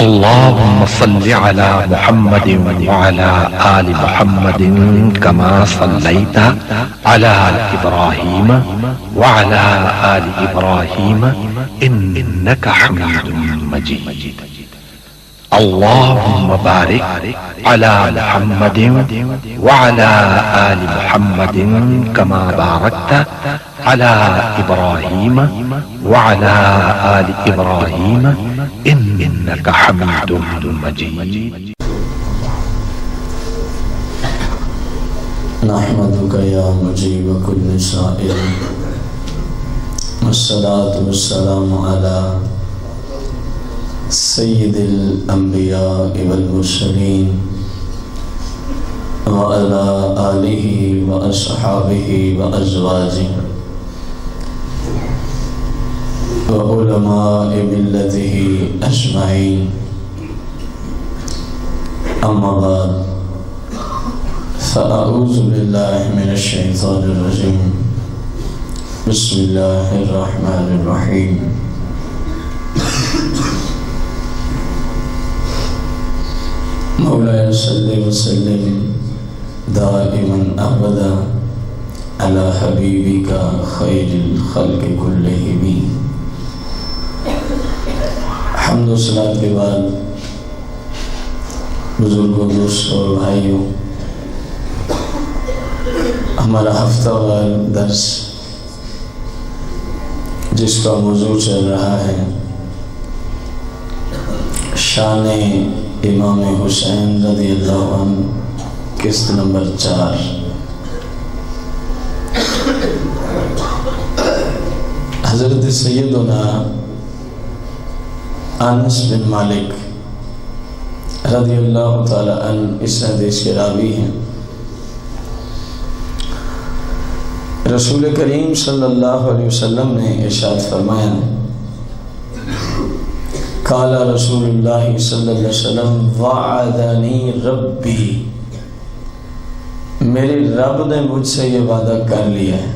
اللهم صل على محمد وعلى آل محمد كما صليت على إبراهيم وعلى آل إبراهيم إنك حميد مجيد. اللهم بارك على محمد وعلى آل محمد كما باركت على إبراهيم وعلى آل إبراهيم إنك حميد مجيد. نحمدك يا مجيب كل سائل والصلاة والسلام على سید الانبیاء والمرسلین وعلى آلہ واصحابہ وازواجہ وعلماء ملتہ اجمعین، اما بعد فاعوذ باللہ من الشیطان الرجیم. بسم اللہ الرحمن الرحیم. مولاي صل وسلم دائما ابدا على حبيبك خير الخلق كلهم. حمد و صلات کے بعد بزرگوں، دوستوں اور بھائیوں، ہمارا ہفتہ وار درس جس کا موضوع چل رہا ہے شان امام حسین رضی اللہ عنہ، قسط نمبر 4. حضرت سیدنا انس بن مالک رضی اللہ تعالی عنہ اس حدیث کے راوی ہیں. رسول کریم صلی اللہ علیہ وسلم نے ارشاد فرمایا، قال رسول اللہ صلی اللہ علیہ وسلم وعدنی ربی، میرے رب نے مجھ سے یہ وعدہ کر لیا ہے.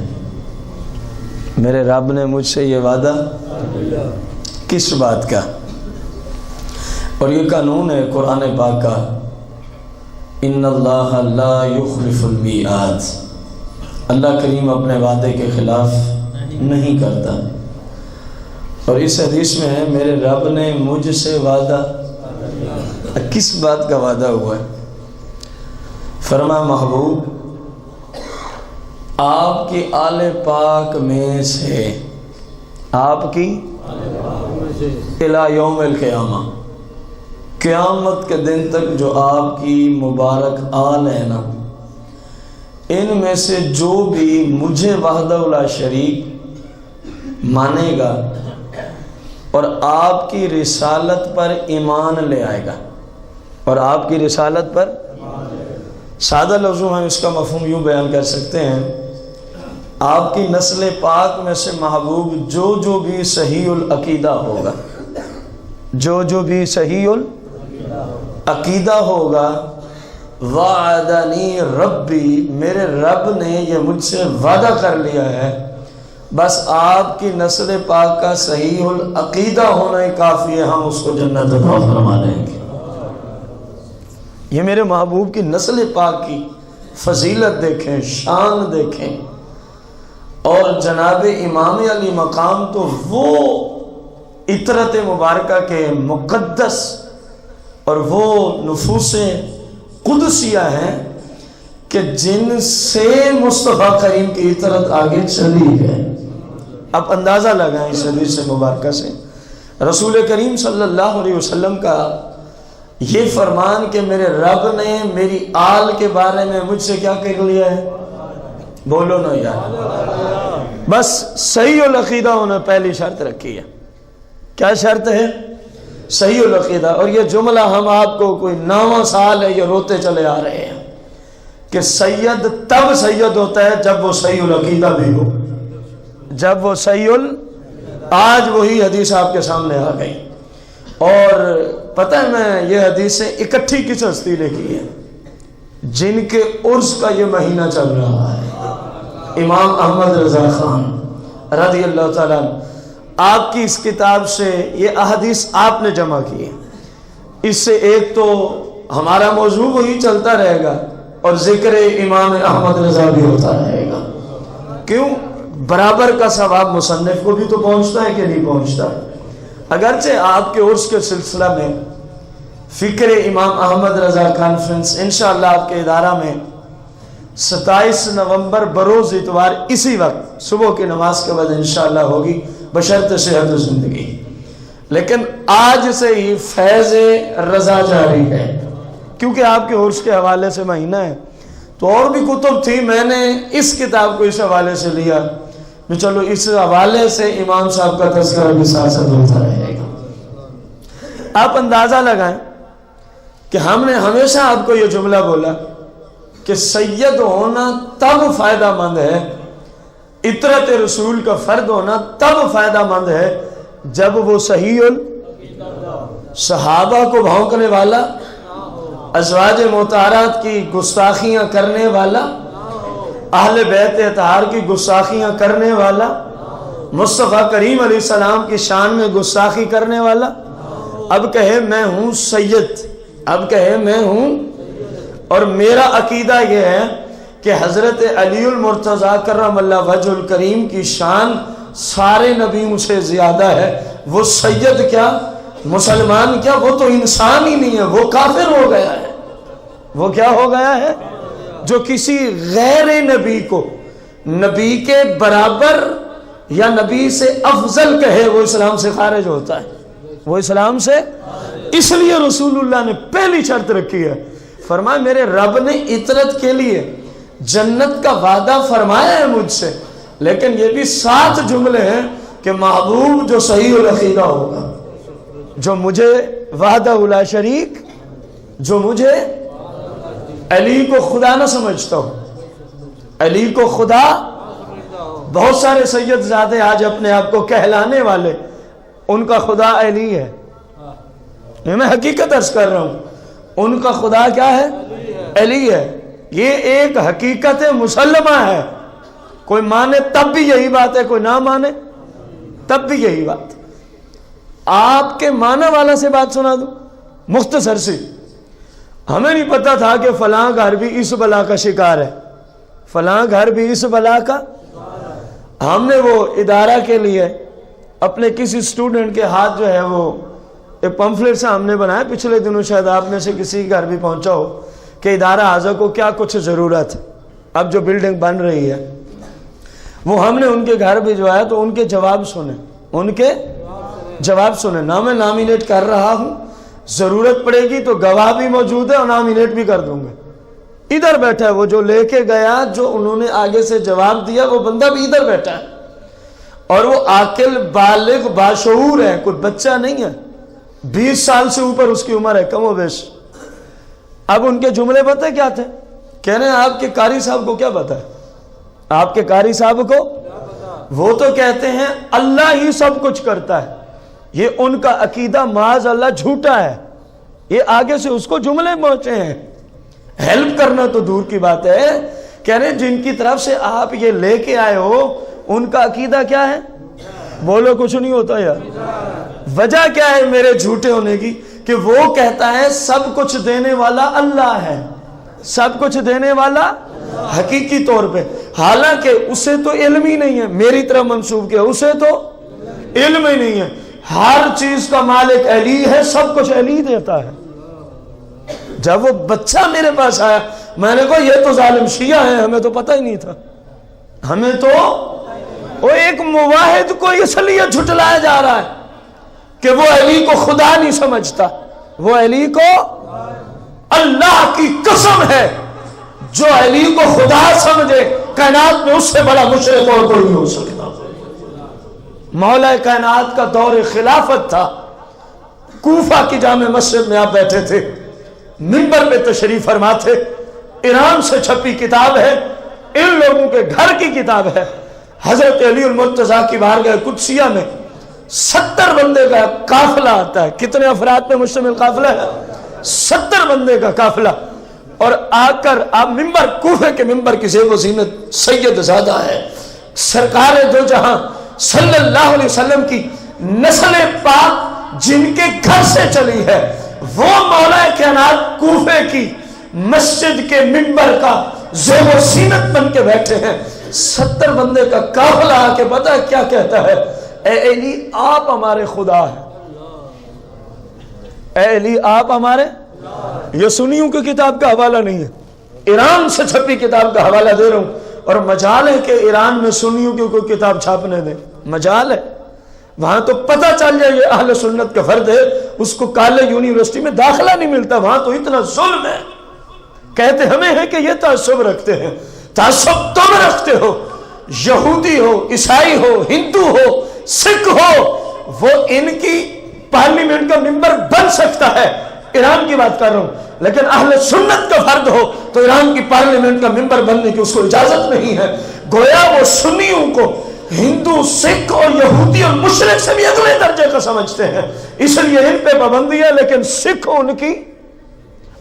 میرے رب نے مجھ سے یہ وعدہ کس بات کا؟ اور یہ قانون ہے قرآن پاک کا، ان اللہ لا یخلف المیعاد. اللہ کریم اپنے وعدے کے خلاف نہیں کرتا. اور اس حدیث میں ہے میرے رب نے مجھ سے وعدہ، کس بات کا وعدہ ہوا ہے؟ فرمایا محبوب آپ کی آل پاک میں سے، آپ کی الی یوم القیامہ، قیامت کے دن تک جو آپ کی مبارک آل ہے نا، ان میں سے جو بھی مجھے وحدہ لا شریک مانے گا اور آپ کی رسالت پر ایمان لے آئے گا، اور آپ کی رسالت پر، سادہ لفظوں میں اس کا مفہوم یوں بیان کر سکتے ہیں، آپ کی نسل پاک میں سے محبوب جو بھی صحیح العقیدہ ہوگا، جو بھی صحیح العقیدہ ہوگا، وعدنی ربی، میرے رب نے یہ مجھ سے وعدہ کر لیا ہے، بس آپ کی نسل پاک کا صحیح العقیدہ ہونا ہی کافی ہے، ہم اس کو جنت عطا فرما دیں گے. یہ میرے محبوب کی نسل پاک کی فضیلت دیکھیں، شان دیکھیں. اور جناب امام علی مقام تو وہ عطرت مبارکہ کے مقدس اور وہ نفوس قدسیہ ہیں کہ جن سے مصطفیٰ کریم کی عطرت آگے چلی ہے. اب اندازہ لگائیں اس حدیث مبارکہ سے رسول کریم صلی اللہ علیہ وسلم کا یہ فرمان کہ میرے رب نے میری آل کے بارے میں مجھ سے کیا کہہ لیا ہے؟ بولو نا یار. بس صحیح العقیدہ ہونا پہلی شرط رکھی ہے. کیا شرط ہے؟ صحیح العقیدہ. اور یہ جملہ ہم آپ کو کوئی 9واں سال ہے یہ روتے چلے آ رہے ہیں کہ سید تب سید ہوتا ہے جب وہ صحیح العقیدہ بھی ہو، جب وہ صحیح آج وہی حدیث آپ کے سامنے آ گئی. اور پتہ ہے میں یہ حدیثیں اکٹھی کس ہستی لکھی ہے؟ جن کے عرس کا یہ مہینہ چل رہا ہے. امام احمد رضا خان رضی اللہ تعالیٰ عنہ، آپ کی اس کتاب سے یہ احادیث آپ نے جمع کی ہے. اس سے ایک تو ہمارا موضوع وہی چلتا رہے گا اور ذکر امام احمد رضا بھی ہوتا رہے گا. کیوں؟ برابر کا ثواب مصنف کو بھی تو پہنچتا ہے کہ نہیں پہنچتا. اگرچہ آپ کے عرس کے سلسلہ میں فکر امام احمد رضا کانفرنس انشاءاللہ آپ کے ادارہ میں 27 نومبر بروز اتوار اسی وقت صبح کی نماز کے بعد انشاءاللہ ہوگی بشرط صحت و زندگی. لیکن آج سے ہی فیض رضا جاری ہے کیونکہ آپ کے عرس کے حوالے سے مہینہ ہے. تو اور بھی کتب تھی، میں نے اس کتاب کو اس حوالے سے لیا کہ چلو اس حوالے سے امام صاحب کا تذکرہ بھی ساتھ ساتھ ہوتا رہے گا. آپ اندازہ لگائیں کہ ہم نے ہمیشہ آپ کو یہ جملہ بولا کہ سید ہونا تب فائدہ مند ہے، اطرت رسول کا فرد ہونا تب فائدہ مند ہے جب وہ صحیح صحابہ کو بھونکنے والا، ازواج مطہرات کی گستاخیاں کرنے والا، اہل بیت اطہار کی گستاخیاں کرنے والا، مصطفیٰ کریم علیہ السلام کی شان میں گستاخی کرنے والا اب کہے میں ہوں سید، اب کہے میں ہوں. اور میرا عقیدہ یہ ہے کہ حضرت علی المرتضیٰ کرم اللہ وجہ الکریم کی شان سارے نبیوں سے زیادہ ہے. وہ سید کیا، مسلمان کیا، وہ تو انسان ہی نہیں ہے، وہ کافر ہو گیا ہے. وہ کیا ہو گیا ہے؟ جو کسی غیر نبی کو نبی کے برابر یا نبی سے افضل کہے وہ اسلام سے خارج ہوتا ہے. وہ اسلام سے، اس لیے رسول اللہ نے پہلی شرط رکھی ہے، فرمایا میرے رب نے اطرت کے لیے جنت کا وعدہ فرمایا ہے مجھ سے، لیکن یہ بھی 7 جملے ہیں کہ محبوب جو صحیح العقیدہ ہوگا، جو مجھے وحدہ لا شریک، جو مجھے علی کو خدا نہ سمجھتا ہو، علی کو خدا. بہت سارے سید زادے آج اپنے آپ کو کہلانے والے، ان کا خدا علی ہے. میں حقیقت عرض کر رہا ہوں، ان کا خدا کیا ہے؟ علی ہے. یہ ایک حقیقت مسلمہ ہے، کوئی مانے تب بھی یہی بات ہے، کوئی نہ مانے تب بھی یہی بات. آپ کے معنی والا سے بات سنا دوں مختصر سی. ہمیں نہیں پتا تھا کہ فلاں گھر بھی اس بلا کا شکار ہے، فلاں گھر بھی اس بلا کا. ہم نے وہ ادارہ کے لیے اپنے کسی اسٹوڈنٹ کے ہاتھ جو ہے وہ ایک پمفلیٹ سے ہم نے بنایا، پچھلے دنوں شاید آپ میں سے کسی گھر بھی پہنچا ہو کہ ادارہ اعضا کو کیا کچھ ضرورت ہے. اب جو بلڈنگ بن رہی ہے وہ ہم نے ان کے گھر بھجوایا تو ان کے جواب سنے، ان کے جواب سنے. نہ میں نامینیٹ کر رہا ہوں، ضرورت پڑے گی تو گواہ بھی موجود ہے اور نامینیٹ بھی کر دوں گا. ادھر بیٹھا ہے وہ جو لے کے گیا، جو انہوں نے آگے سے جواب دیا، وہ بندہ بھی ادھر بیٹھا ہے اور وہ عاقل بالغ باشعور ہے، کوئی بچہ نہیں ہے. 20 سال سے اوپر اس کی عمر ہے کم و بیش. اب ان کے جملے پتہ کیا تھے؟ کہہ رہے ہیں آپ کے قاری صاحب کو کیا پتا ہے؟ آپ کے قاری صاحب کو وہ تو کہتے ہیں اللہ ہی سب کچھ کرتا ہے. یہ ان کا عقیدہ معاذ اللہ جھوٹا ہے. یہ آگے سے اس کو جملے پہنچے ہیں. ہیلپ کرنا تو دور کی بات ہے. کہہ رہے ہیں جن کی طرف سے آپ یہ لے کے آئے ہو ان کا عقیدہ کیا ہے؟ بولو کچھ نہیں ہوتا یار. وجہ کیا ہے میرے جھوٹے ہونے کی؟ کہ وہ کہتا ہے سب کچھ دینے والا اللہ ہے، سب کچھ دینے والا حقیقی طور پہ، حالانکہ اسے تو علم ہی نہیں ہے. میری طرف منسوب کیا، اسے تو علم ہی نہیں ہے. ہر چیز کا مالک علی ہے، سب کچھ علی دیتا ہے. جب وہ بچہ میرے پاس آیا میں نے کہا یہ تو ظالم شیعہ ہے، ہمیں تو پتہ ہی نہیں تھا. ہمیں تو وہ ایک موحد کو اس لیے جھٹلایا جا رہا ہے کہ وہ علی کو خدا نہیں سمجھتا. وہ علی کو، اللہ کی قسم ہے جو علی کو خدا سمجھے کائنات میں اس سے بڑا مشرک اور کوئی نہیں ہو سکتا. مولا کائنات کا دور خلافت تھا. کوفہ کی جامع مسجد میں آپ بیٹھے تھے، منبر پہ تشریف فرما تھے. ایران سے چھپی کتاب ہے، ان لوگوں کے گھر کی کتاب ہے. حضرت علی المرتضیٰ کی بارگاہ قدسیہ میں 70 بندے کا قافلہ آتا ہے. کتنے افراد پہ مشتمل قافلہ ہے؟ 70 بندے کا قافلہ. اور آ کر آپ منبر، کوفے کے منبر کی زیب و زینت سید زادہ ہے. سرکار دو جہاں صلی اللہ علیہ وسلم کی نسل پاک جن کے گھر سے چلی ہے وہ مولا کائنات کوفے کی مسجد کے منبر کا زیب و زینت بن کے بیٹھے ہیں. 70 بندے کا قافلہ آ کے پتہ کیا کہتا ہے؟ اے علی آپ ہمارے خدا ہیں. اے علی آپ ہمارے. یہ سنیوں کی کتاب کا حوالہ نہیں ہے، ایران سے چھپی کتاب کا حوالہ دے رہا ہوں. اور مجال ہے کہ ایران میں سنیوں کی کوئی کتاب چھاپنے دیں، مجال ہے. وہاں تو پتہ چل جائے یہ اہل سنت کا فرد ہے، اس کو کالج یونیورسٹی میں داخلہ نہیں ملتا. وہاں تو اتنا ظلم ہے. کہتے ہمیں ہیں کہ یہ تعصب رکھتے ہیں. تعصب تم رکھتے ہو. یہودی ہو، عیسائی ہو، ہندو ہو، سکھ ہو، وہ ان کی پارلیمنٹ کا ممبر بن سکتا ہے. ایران کی بات کر رہا ہوں. لیکن اہل سنت کا فرد ہو تو ایران کی پارلیمنٹ کا ممبر بننے کی اس کو اجازت نہیں ہے. گویا وہ سنیوں کو ہندو، سکھ اور یہودی اور مشرک سے بھی اگلے درجے کا سمجھتے ہیں، اس لیے ان پہ پابندی ہے. لیکن سکھ ان کی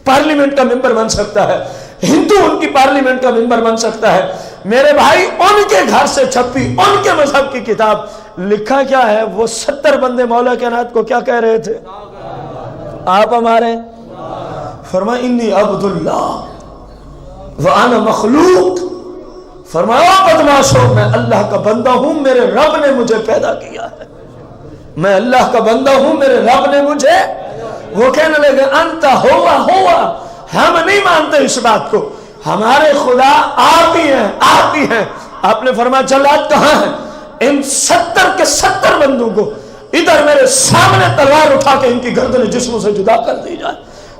پارلیمنٹ کا ممبر بن سکتا ہے، ہندو ان کی پارلیمنٹ کا ممبر بن سکتا ہے. میرے بھائی ان کے گھر سے چھپی ان کے مذہب کی کتاب لکھا کیا ہے؟ وہ 70 بندے مولا کائنات کو کیا کہہ رہے تھے؟ آپ ہمارے. فرمایا انی عبد اللہ وانا مخلوق. فرمایا بدماشو میں اللہ کا بندہ ہوں، میرے رب نے مجھے پیدا کیا ہے. میں اللہ کا بندہ ہوں، میرے رب نے مجھے. وہ کہنے لگے انت ہوا ہوا. ہم نہیں مانتے اس بات کو، ہمارے خدا آپ ہی ہیں، آپ ہی ہیں. آپ نے فرمایا جلاد کہاں ہے؟ ان 70 کے 70 بندوں کو ادھر میرے سامنے تلوار اٹھا کے ان کی گردنیں جسموں سے جدا کر دی جائے.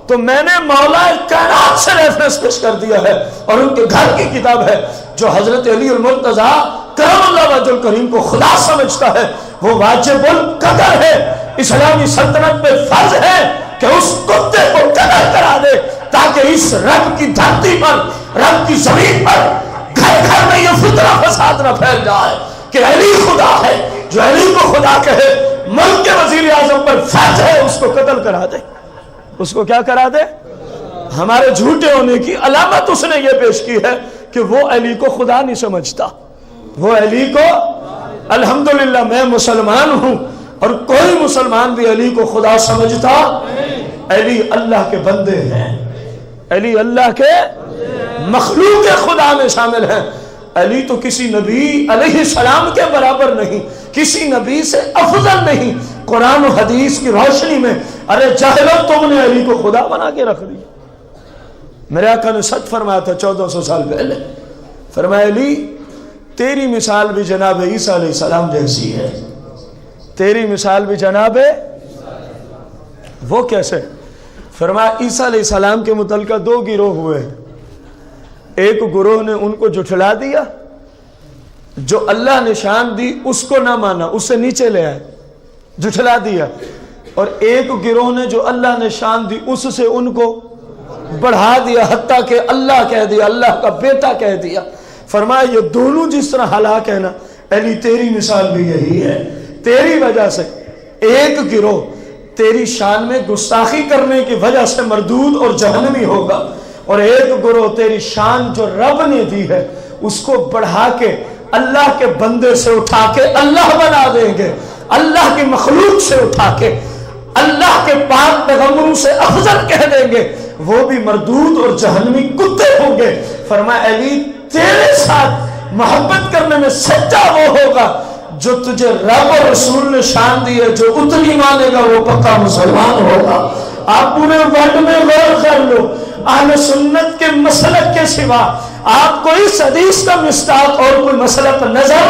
تو میں نے مولا کائنات سے ریفرنس پیش کر دیا ہے اور ان کے گھر کی کتاب ہے جو حضرت علی المرتضیٰ کرم اللہ وجہ الکریم کو خدا سمجھتا ہے. وہ واجب القدر ہے، اسلامی سلطنت پہ فرض ہے کہ اس کتے کو قدر کرا دے تاکہ اس رب کی دھرتی پر، رب کی زمین پر گھر گھر میں یہ فتنہ فساد نہ پھیل جائے کہ علی خدا ہے. جو علی کو خدا کہے ملک کے وزیر اعظم پر فرض ہے اس کو قتل کرا دے. اس کو کیا کرا دے؟ ہمارے جھوٹے ہونے کی علامت اس نے یہ پیش کی ہے کہ وہ علی کو خدا نہیں سمجھتا. وہ علی کو، الحمدللہ میں مسلمان ہوں اور کوئی مسلمان بھی علی کو خدا سمجھتا. علی اللہ کے بندے ہیں، علی اللہ کے مخلوق خدا میں شامل ہیں. علی تو کسی نبی علیہ السلام کے برابر نہیں، کسی نبی سے افضل نہیں. قرآن و حدیث کی روشنی میں ارے جاہلو تم نے علی کو خدا بنا کے رکھ دیا. میرے آقا نے سچ فرمایا تھا 1400 سال پہلے. فرمایا علی تیری مثال بھی جناب عیسیٰ علیہ السلام جیسی ہے. تیری مثال بھی جناب. وہ کیسے؟ فرمایا عیسیٰ علیہ السلام کے متعلقہ 2 گروہ ہوئے ہیں. ایک گروہ نے ان کو جھٹلا دیا، جو اللہ نے شان دی اس کو نہ مانا، اس سے نیچے لے آئے، جھٹلا دیا. اور ایک گروہ نے جو اللہ نے شان دی اس سے ان کو بڑھا دیا، حتیٰ کہ اللہ کہہ دیا، اللہ کا بیٹا کہہ دیا. فرمایا یہ دونوں جس طرح ہلاک ہے نا، علی تیری مثال بھی یہی ہے. تیری وجہ سے ایک گروہ تیری شان میں گستاخی کرنے کی وجہ سے مردود اور جہنمی ہوگا، اور ایک گروہ تیری شان جو رب نے دی ہے اس کو بڑھا کے اللہ کے بندے سے اٹھا کے اللہ بنا دیں گے، اللہ کی مخلوق سے اٹھا کے اللہ کے پاک پیغمبروں سے افضل کہہ دیں گے. وہ بھی مردود اور جہنمی کتے ہوں گے. فرمایا علی تیرے ساتھ محبت کرنے میں سچا وہ ہوگا جو تجھے رب اور رسول نے شان دی ہے. جو اتنی مانے گا وہ پکا مسلمان ہوگا. آپ پورے ورڈ میں غور کر لو، اہل سنت کے مسلک کے سوا آپ کو اس حدیث کا مصداق اور کوئی مسلک نظر؟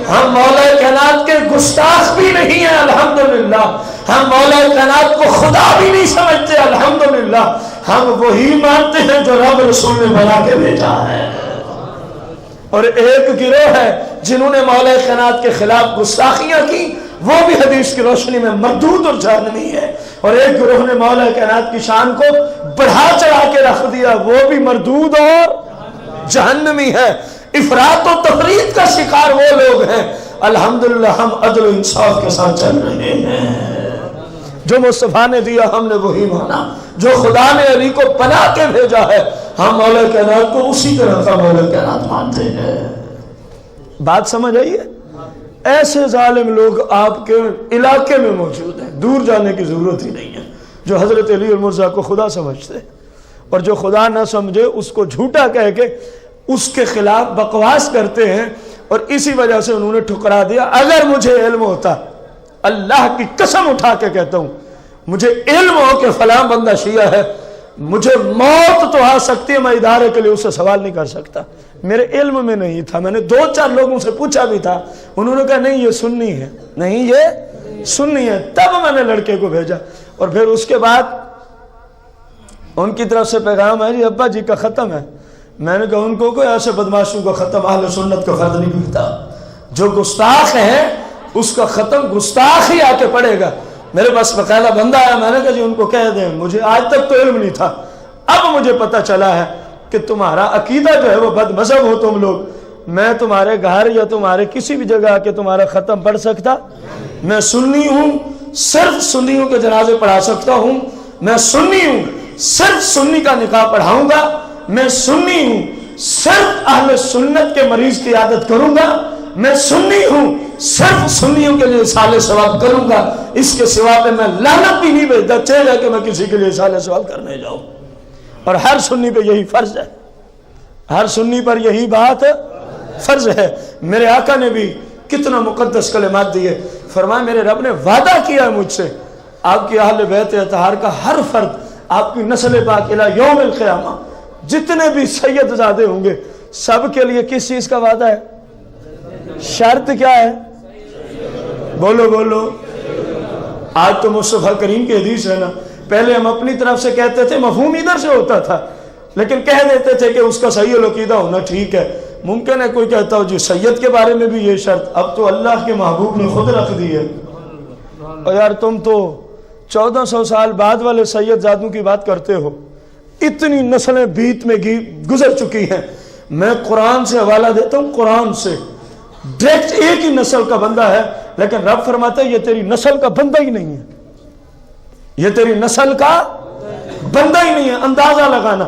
ہم مولا کائنات کے گستاخ بھی نہیں ہیں الحمدللہ. ہم مولا کائنات کو خدا بھی نہیں سمجھتے الحمدللہ. ہم وہی مانتے ہیں جو رب رسول نے بنا کے بھیجا ہے. اور ایک گروہ ہے جنہوں نے مولا کائنات کے خلاف گستاخیاں کی، وہ بھی حدیث کی روشنی میں مردود اور جہنمی ہے. اور ایک گروہ نے مولا کائنات کی شان کو بڑھا چڑھا کے رکھ دیا، وہ بھی مردود اور جہنمی ہے. افراط و تفریط کا شکار وہ لوگ ہیں. الحمدللہ ہم عدل و انصاف کے ساتھ چل رہے ہیں. جو مصطفیٰ نے دیا ہم نے وہی مانا، جو خدا نے علی کو بنا کے بھیجا ہے ہم مولا کائنات کو اسی طرح کا مولا کائنات مانتے ہیں. بات سمجھ آئیے؟ ایسے ظالم لوگ آپ کے علاقے میں موجود ہیں، دور جانے کی ضرورت ہی نہیں ہے. جو حضرت علی المرزا کو خدا سمجھتے اور جو خدا نہ سمجھے اس کو جھوٹا کہہ کے اس کے خلاف بکواس کرتے ہیں، اور اسی وجہ سے انہوں نے ٹھکرا دیا۔ اگر مجھے علم ہوتا، اللہ کی قسم اٹھا کے کہتا ہوں، مجھے علم ہو کہ فلاں بندہ شیعہ ہے، مجھے موت تو آ سکتی ہے، میں ادارے کے لیے اس سے سوال نہیں کر سکتا، میرے علم میں نہیں تھا۔ میں نے 2-4 لوگوں سے پوچھا بھی تھا، انہوں نے کہا نہیں یہ سنی ہے، نہیں یہ سنی ہے۔ تب میں نے لڑکے کو بھیجا، اور پھر اس کے بعد ان کی طرف سے پیغام ہے جی ابا جی کا ختم ہے۔ میں نے کہا ان کو کوئی ایسے بدماشوں کا ختم اہل سنت کا فرد نہیں پڑتا، جو گستاخ ہے اس کا ختم گستاخ ہی آ کے پڑے گا۔ میرے پاس بقاعدہ بندہ ہے، میں نے کہا جی ان کو کہہ دیں، مجھے آج تک تو علم نہیں تھا، اب مجھے پتہ چلا ہے کہ تمہارا عقیدہ جو ہے وہ بد مذہب ہو تم لوگ، میں تمہارے گھر یا تمہارے کسی بھی جگہ آ کے تمہارا ختم پڑھ سکتا؟ میں سنی ہوں، صرف سنیوں کے جنازے پڑھا سکتا ہوں، میں سنی ہوں، صرف سنی کا نکاح پڑھاؤں گا، میں سنی ہوں، صرف اہل سنت کے مریض کی عیادت کروں گا، میں سنی ہوں، صرف سنیوں کے لیے اصحال ثواب کروں گا، اس کے سوا پہ میں لعنت بھی نہیں بھیجتا چاہے کہ میں کسی کے لیے اصحال ثواب کرنے جاؤں۔ اور ہر سنی پہ یہی فرض ہے، ہر سنی پر یہی بات فرض ہے۔ میرے آقا نے بھی کتنا مقدس کلمات دیے، فرمایا میرے رب نے وعدہ کیا ہے مجھ سے، آپ کی اہل بیت اطہار کا ہر فرد، آپ کی نسل پاک الی یوم القیامہ جتنے بھی سید زادے ہوں گے، سب کے لیے کس چیز کا وعدہ ہے؟ شرط کیا ہے؟ بولو بولو۔ آج تو مصطفیٰ کریم کی حدیث ہے نا، پہلے ہم اپنی طرف سے کہتے تھے، مفہوم ادھر سے ہوتا تھا، لیکن کہہ دیتے تھے کہ اس کا صحیح العقیدہ ہونا ٹھیک ہے۔ ممکن ہے کوئی کہتا ہو جی سید کے بارے میں بھی یہ شرط، اب تو اللہ کے محبوب نے خود رکھ دی ہے۔ اور یار تم تو 1400 سال بعد والے سید زادوں کی بات کرتے ہو، اتنی نسلیں بیت میں گزر چکی ہیں۔ میں قرآن سے حوالہ دیتا ہوں، قرآن سے ڈائریکٹ ایک ہی نسل کا بندہ ہے، لیکن رب فرماتا ہے یہ تیری نسل کا بندہ ہی نہیں ہے، یہ تیری نسل کا بندہ ہی نہیں ہے۔ اندازہ لگانا،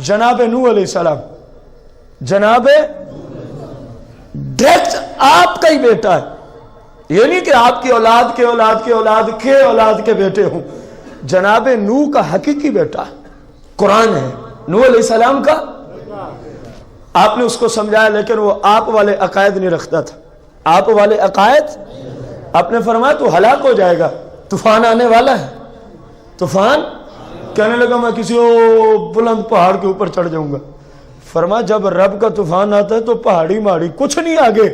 جناب نوح علیہ السلام، جناب ڈائریکٹ آپ کا ہی بیٹا ہے، یہ نہیں کہ آپ کی اولاد کے اولاد کے اولاد کے اولاد کے بیٹے ہوں، جناب نوح کا حقیقی بیٹا ہے، قرآن ہے نوح علیہ السلام کا۔ آپ نے اس کو سمجھایا، لیکن وہ آپ والے عقائد نہیں رکھتا تھا، آپ والے عقائد۔ آپ نے فرمایا تو ہلاک ہو جائے گا، طوفان آنے والا ہے، طوفان۔ کہنے لگا میں کسی بلند پہاڑ کے اوپر چڑھ جاؤں گا۔ فرمایا جب رب کا طوفان آتا ہے تو پہاڑی ماڑی کچھ نہیں آگے،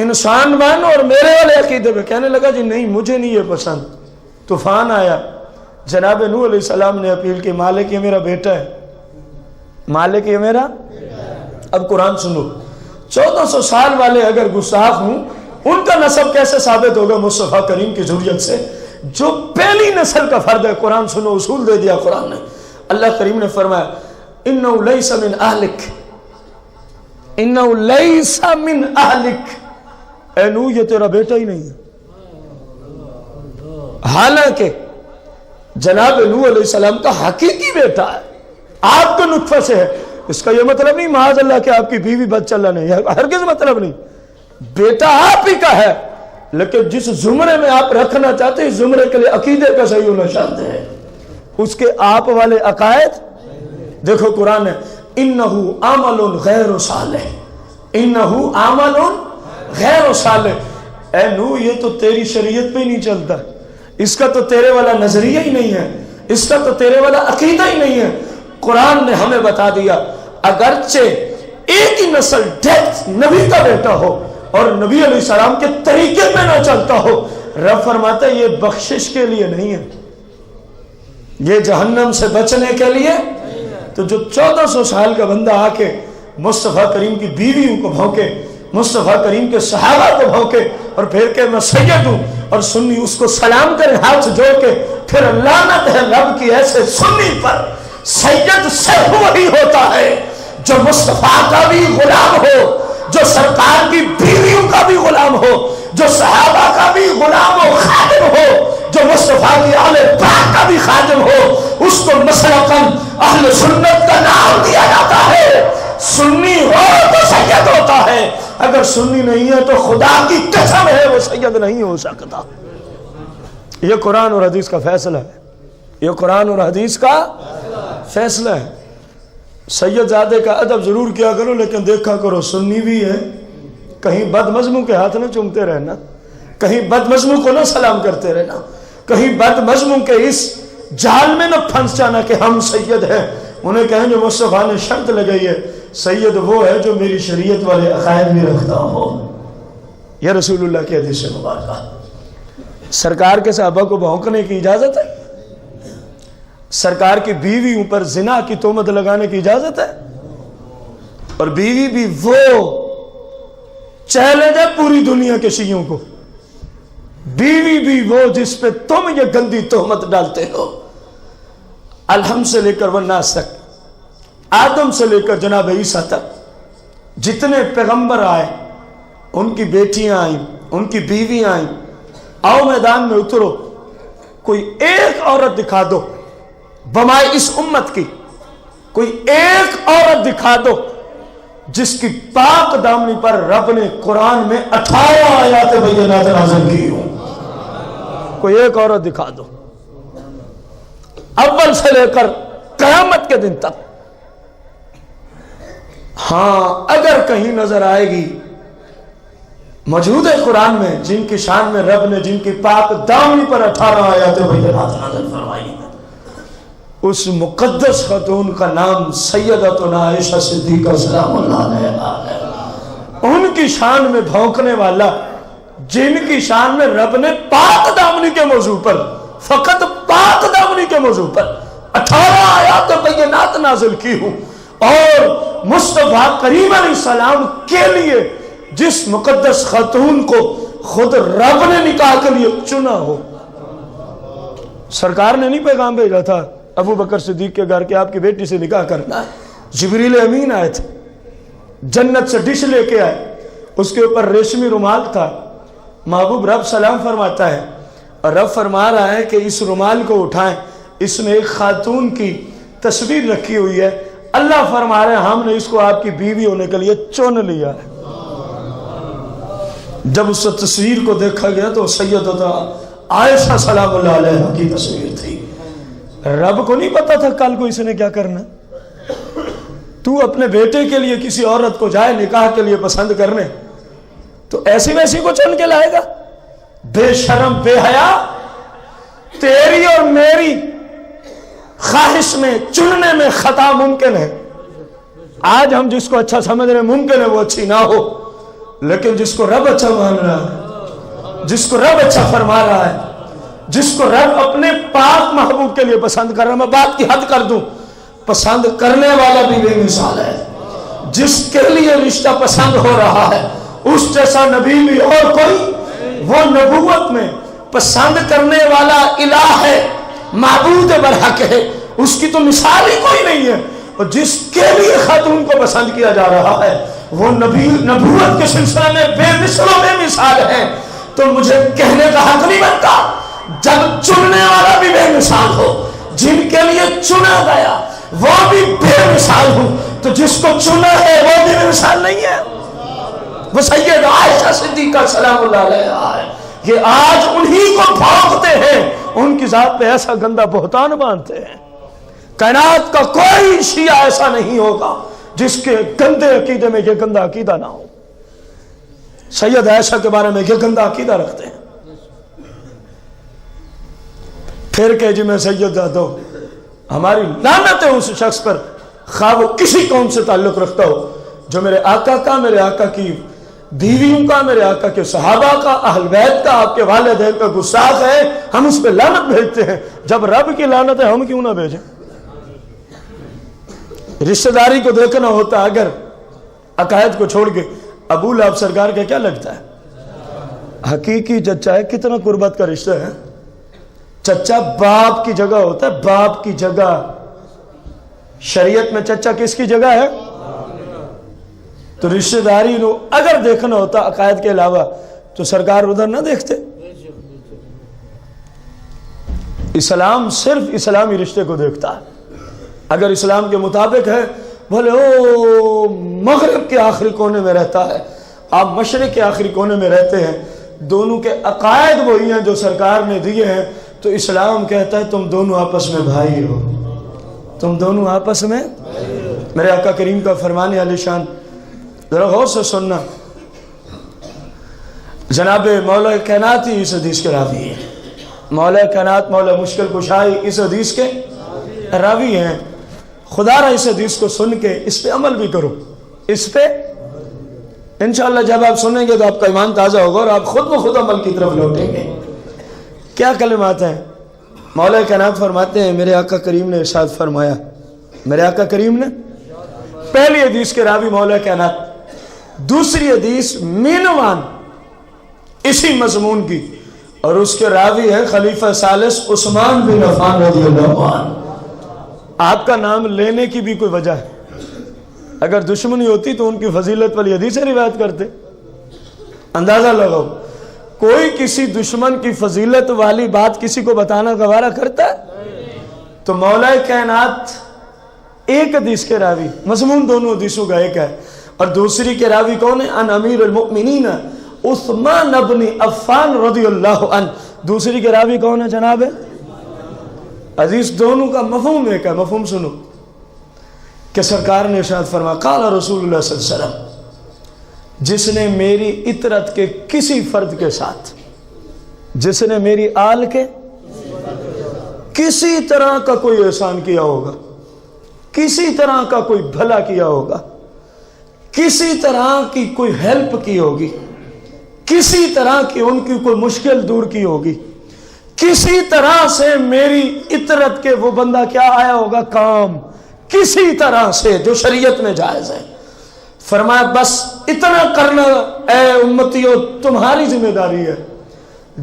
انسان بن اور میرے والے عقیدے پہ۔ کہنے لگا جی نہیں مجھے نہیں یہ پسند۔ طوفان آیا، جناب نوح علیہ السلام نے اپیل کی، مالک یہ میرا بیٹا ہے، مالک یہ میرا۔ اب قرآن سنو، 1400 سال والے اگر گستاخ ہوں، ان کا نسب کیسے ثابت ہوگا مصطفیٰ کریم کی ذریت سے، جو پہلی نسل کا فرد ہے۔ قرآن سنو، اصول دے دیا قرآن نے۔ اللہ کریم نے فرمایا اِنَّهُ لَيْسَ مِنْ أَهْلِكَ، اِنَّهُ لَيْسَ مِنْ أَهْلِكَ، اے نوح یہ تیرا بیٹا ہی نہیں ہے۔ حالانکہ جناب نوح علیہ السلام کا حقیقی بیٹا ہے، آپ کے نطفے سے ہے۔ اس کا یہ مطلب نہیں معاذ اللہ کہ آپ کی بیوی بد چلن ہے، ہرگز مطلب نہیں، بیٹا آپ ہی کا ہے، لیکن جس زمرے میں آپ رکھنا چاہتے ہیں، اس زمرے کے لیے عقیدے کا صحیح ہونا شرط ہے، اس کے آپ والے عقائد۔ دیکھو قرآن ہے اِنَّهُ عَمَلٌ غَيْرُ صَالِحٍ، اِنَّهُ عَمَلٌ غَيْرُ صَالِحٍ۔ اے نوح یہ تو تیری شریعت پہ ہی نہیں چلتا، اس کا تو تیرے والا نظریہ ہی نہیں ہے، اس کا تو تیرے والا عقیدہ ہی نہیں ہے۔ قرآن نے ہمیں بتا دیا اگرچہ ایک ہی نسل ڈائریکٹ نبی کا بیٹا ہو اور نبی علیہ السلام کے طریقے میں نہ چلتا ہو، رب فرماتا ہے یہ بخشش کے لیے نہیں ہے، یہ جہنم سے بچنے کے لیے۔ تو جو 1400 سال کا بندہ آ کے مصطفیٰ کریم کی بیویوں کو بھونکے، مصطفیٰ کریم کے صحابہ کو بھونکے، اور پھر کہ میں سید ہوں، اور سنی اس کو سلام کرے ہاتھ جوڑ کے، پھر لعنت ہے رب کی ایسے سنی پر۔ سید صرف وہی ہوتا ہے جو مصطفیٰ کا بھی غلام ہو، جو سرکار کی بیویوں کا بھی غلام ہو، جو صحابہ کا بھی غلام و خادم ہو، جو مصطفیٰ کی آل پاک کا بھی خادم ہو، اس کو مسلکاً اہل سنت کا نام دیا جاتا ہے۔ سنی ہو تو سید ہوتا ہے، اگر سنی نہیں ہے تو خدا کی قسم ہے وہ سید نہیں ہو سکتا۔ یہ قرآن اور حدیث کا فیصلہ ہے۔ یہ قرآن اور حدیث کا فیصلہ ہے۔ سید زادے کا ادب ضرور کیا کرو، لیکن دیکھا کرو سنی بھی ہے، کہیں بد مذموم کے ہاتھ نہ چومتے رہنا، کہیں بد مذموم کو نہ سلام کرتے رہنا، کہیں بد مذموم کے اس جال میں نہ پھنس جانا کہ ہم سید ہیں۔ انہیں کہیں جو مصطفیٰ نے شرط لگائی ہے، سید وہ ہے جو میری شریعت والے عقائد بھی رکھتا ہو۔ یہ رسول اللہ کی حدیث مبارکہ۔ سرکار کے صحابہ کو بھونکنے کی اجازت ہے؟ سرکار کی بیویوں پر زنا کی تہمت لگانے کی اجازت ہے؟ اور بیوی بھی وہ چیلنج ہے پوری دنیا کے شیعوں کو، بیوی بھی وہ جس پہ تم یہ گندی تہمت ڈالتے ہو۔ الحمد سے لے کر والناس تک، آدم سے لے کر جناب عیسیٰ تک جتنے پیغمبر آئے، ان کی بیٹیاں آئیں، ان کی بیویاں آئیں، آؤ میدان میں اترو، کوئی ایک عورت دکھا دو بمائے اس امت کی، کوئی ایک عورت دکھا دو جس کی پاک دامنی پر رب نے قرآن میں 18 آیات بینات نازل کی ہوں۔ کوئی ایک عورت دکھا دو، اول سے لے کر قیامت کے دن تک۔ ہاں اگر کہیں نظر آئے گی موجود ہے قرآن میں جن کی شان میں رب نے جن کی پاک دامنی پر 18 آیات بینات نازل فرمائی ہیں، اس مقدس خاتون کا نام سیدتنا عائشہ صدیقہ سلام اللہ علیہا ہے۔ ان کی شان میں بھونکنے والا، جن کی شان میں رب نے پاک دامنی کے موضوع پر، فقط پاک دامنی کے موضوع پر 18 آیات بینات نازل کی ہوں، اور مصطفیٰ کریم علیہ السلام کے لیے جس مقدس خاتون کو خود رب نے نکاح کے لیے چنا ہو۔ سرکار نے نہیں پیغام بھیجا تھا ابو بکر صدیق کے گھر کے آپ کی بیٹی سے نکاح کرنا ہے، جبریل امین آئے تھے، جنت سے ڈش لے کے آئے، اس کے اوپر ریشمی رومال تھا، محبوب رب سلام فرماتا ہے، اور رب فرما رہا ہے کہ اس رومال کو اٹھائیں، اس میں ایک خاتون کی تصویر رکھی ہوئی ہے، اللہ فرما رہے ہیں ہم نے اس کو آپ کی بیوی ہونے کے لیے چن لیا ہے۔ جب اس تصویر کو دیکھا گیا تو سیدتنا عائشہ سلام اللہ علیہا کی تصویر تھی۔ رب کو نہیں پتا تھا کل کو اس نے کیا کرنا، تو اپنے بیٹے کے لیے کسی عورت کو جائے نکاح کے لیے پسند کرنے تو ایسی ویسی کو چن کے لائے گا؟ بے شرم بے حیا، تیری اور میری خواہش میں چننے میں خطا ممکن ہے۔ آج ہم جس کو اچھا سمجھ رہے ہیں ممکن ہے وہ اچھی نہ ہو، لیکن جس کو رب اچھا مان رہا ہے، جس کو رب اچھا فرما رہا ہے، جس کو رب اپنے پاک محبوب کے لیے پسند کر رہا ہے، میں بات کی حد کر دوں، پسند کرنے والا بھی بے مثال ہے۔ جس کے لیے رشتہ پسند ہو رہا ہے اس جیسا نبی بھی اور کوئی، وہ نبوت میں پسند کرنے والا الہ ہے، معبود برحق ہے، اس کی تو مثال ہی کوئی نہیں ہے۔ اور جس کے لیے خاتون کو پسند کیا جا رہا ہے وہ نبی نبوت کے سلسلے میں بے مثل و بے مثال ہے۔ تو مجھے کہنے کا حق نہیں بنتا جب چننے والا بھی بے مثال ہو، جن کے لیے چنا گیا وہ بھی بے مثال ہو، تو جس کو چنا ہے وہ بھی بے مثال نہیں ہے، وہ سید عائشہ صدیقہ سلام اللہ علیہا ہے۔ یہ آج انہی کو بھونکتے ہیں، ان کی ذات پہ ایسا گندا بہتان باندھتے ہیں۔ کائنات کا کوئی شیعہ ایسا نہیں ہوگا جس کے گندے عقیدے میں یہ گندا عقیدہ نہ ہو۔ سید عائشہ کے بارے میں یہ گندا عقیدہ رکھتے ہیں، پھر کہ جی میں سید زادہ ہوں۔ ہماری لعنت ہے اس شخص پر، خواہ وہ کسی قوم سے تعلق رکھتا ہو، جو میرے آقا کا، میرے آقا کی بیویوں کا، میرے آقا کے صحابہ کا، اہل بیت کا، آپ کے والدین کا گستاخ ہے، ہم اس پہ لعنت بھیجتے ہیں۔ جب رب کی لعنت ہے ہم کیوں نہ بھیجیں؟ رشتہ داری کو دیکھنا ہوتا اگر عقائد کو چھوڑ کے، ابو لہب سرکار کا کیا لگتا ہے؟ حقیقی چچا ہے، کتنا قربت کا رشتہ ہے۔ چچا باپ کی جگہ ہوتا ہے، باپ کی جگہ۔ شریعت میں چچا کس کی جگہ ہے؟ تو رشتہ داری کو اگر دیکھنا ہوتا عقائد کے علاوہ تو سرکار ادھر نہ دیکھتے۔ اسلام صرف اسلامی رشتے کو دیکھتا ہے، اگر اسلام کے مطابق ہے بھلے او مغرب کے آخری کونے میں رہتا ہے، آپ مشرق کے آخری کونے میں رہتے ہیں، دونوں کے عقائد وہی ہیں جو سرکار نے دیے ہیں، تو اسلام کہتا ہے تم دونوں آپس میں بھائی ہو، تم دونوں آپس میں۔ میرے آقا کریم کا فرمان عالی شان، ذرا غور سے سننا، جناب مولا کائنات ہی اس حدیث کے راوی ہیں، مولا کائنات مولا مشکل کشائی اس حدیث کے راوی ہیں۔ خدا را اس حدیث کو سن کے اس پہ عمل بھی کرو، اس پہ انشاءاللہ جب آپ سنیں گے تو آپ کا ایمان تازہ ہوگا اور آپ خود بخود عمل کی طرف لوٹیں گے۔ کیا کلمات ہیں؟ مولا کائنات فرماتے ہیں، میرے آقا کریم نے ارشاد فرمایا، میرے آقا کریم نے، پہلی حدیث کے راوی مولا کائنات، دوسری حدیث مینوان اسی مضمون کی، اور اس کے راوی ہے خلیفہ ثالث عثمان بن عفان رضی اللہ عنہ۔ آپ کا نام لینے کی بھی کوئی وجہ ہے؟ اگر دشمنی ہوتی تو ان کی فضیلت والی حدیثیں روایت کرتے۔ اندازہ لگاؤ، کوئی کسی دشمن کی فضیلت والی بات کسی کو بتانا گوارا کرتا ہے؟ تو مولا کائنات ایک حدیث کے راوی، مضمون دونوں حدیثوں کا ایک ہے، اور دوسری کے راوی کون ہے؟ ان امیر المؤمنین عثمان بن عفان رضی اللہ عنہ۔ دوسری کے راوی کون ہے جناب؟ حدیث دونوں کا مفہوم ایک ہے۔ مفہوم سنو کہ سرکار نے ارشاد فرمایا، قال رسول اللہ صلی اللہ علیہ وسلم، جس نے میری اطرت کے کسی فرد کے ساتھ، جس نے میری آل کے کسی طرح کا کوئی احسان کیا ہوگا، کسی طرح کا کوئی بھلا کیا ہوگا، کسی طرح کی کوئی ہیلپ کی ہوگی، کسی طرح کی ان کی کوئی مشکل دور کی ہوگی، کسی طرح سے میری اطرت کے وہ بندہ کیا آیا ہوگا کام، کسی طرح سے جو شریعت میں جائز ہے، فرمایا بس اتنا کرنا اے امتیو تمہاری ذمہ داری ہے۔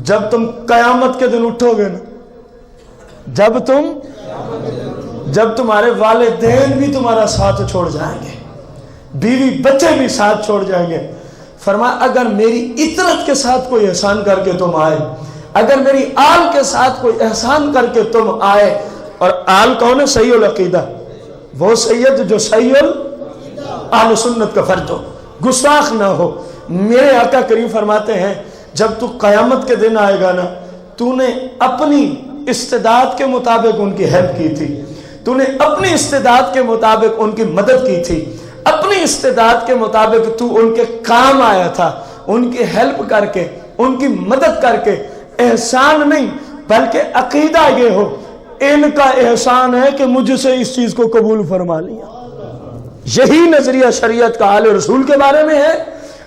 جب تم قیامت کے دن اٹھو گے نا، جب تمہارے والدین بھی تمہارا ساتھ چھوڑ جائیں گے، بیوی بچے بھی ساتھ چھوڑ جائیں گے، فرمایا اگر میری اطرت کے ساتھ کوئی احسان کر کے تم آئے، اگر میری آل کے ساتھ کوئی احسان کر کے تم آئے، اور آل کون ہے؟ صحیح العقیدہ، وہ سید جو صحیح اہل سنت کا فرد ہو، گستاخ نہ ہو۔ میرے آقا کریم فرماتے ہیں جب تو قیامت کے دن آئے گا نا، تو نے اپنی استعداد کے مطابق ان کی ہیلپ کی تھی، تو نے اپنی استعداد کے مطابق ان کی مدد کی تھی، اپنی استعداد کے مطابق تو ان کے کام آیا تھا، ان کی ہیلپ کر کے، ان کی مدد کر کے۔ احسان نہیں بلکہ عقیدہ یہ ہو ان کا احسان ہے کہ مجھ سے اس چیز کو قبول فرما لیا۔ یہی نظریہ شریعت کا آل رسول کے بارے میں ہے،